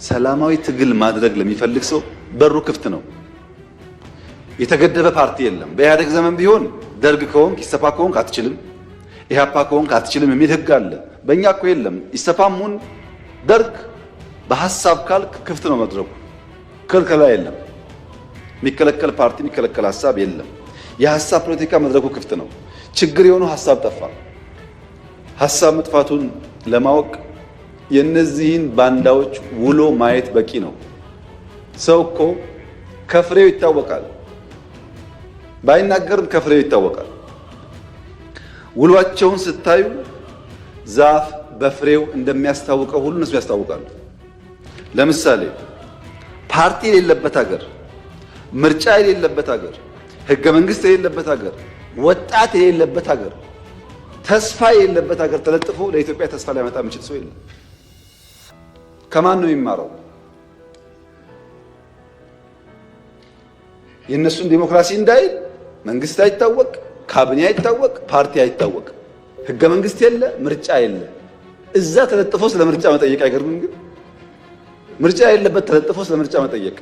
ሰላማዊ ትግል ማድረግ ለሚፈልግ ሰው በሩ ክፍት ነው። የተገደበ ፓርቲ የለም። በኢህአደግ ዘመን ቢሆን ደርግ ከሆንክ ኢሰፓ ከሆንክ አትችልም፣ ኢህአፓ ከሆንክ አትችልም የሚል ህግ አለ። በእኛ እኮ የለም። ኢሰፓሙን ደርግ በሐሳብ ካልክ ክፍት ነው መድረኩ፣ ክልከላ የለም። የሚከለከል ፓርቲ የሚከለከል ሐሳብ የለም። የሐሳብ ፖለቲካ መድረኩ ክፍት ነው። ችግር የሆነው ሐሳብ ጠፋ። ሐሳብ መጥፋቱን ለማወቅ የነዚህን ባንዳዎች ውሎ ማየት በቂ ነው። ሰው እኮ ከፍሬው ይታወቃል፣ ባይናገርም ከፍሬው ይታወቃል። ውሏቸውን ስታዩ ዛፍ በፍሬው እንደሚያስታውቀው ሁሉ እነሱ ያስታውቃሉ። ለምሳሌ ፓርቲ የሌለበት ሀገር፣ ምርጫ የሌለበት ሀገር፣ ህገ መንግስት የሌለበት ሀገር፣ ወጣት የሌለበት ሀገር፣ ተስፋ የሌለበት ሀገር ተለጥፎ ለኢትዮጵያ ተስፋ ሊያመጣ የሚችል ሰው የለም። ከማን ነው የሚማረው? የእነሱን ዲሞክራሲ እንዳይል መንግስት አይታወቅ፣ ካቢኔ አይታወቅ፣ ፓርቲ አይታወቅ፣ ህገ መንግስት የለ፣ ምርጫ የለ። እዛ ተለጥፎ ስለ ምርጫ መጠየቅ አይገርምም? ግን ምርጫ የሌለበት ተለጥፎ ስለ ምርጫ መጠየቅ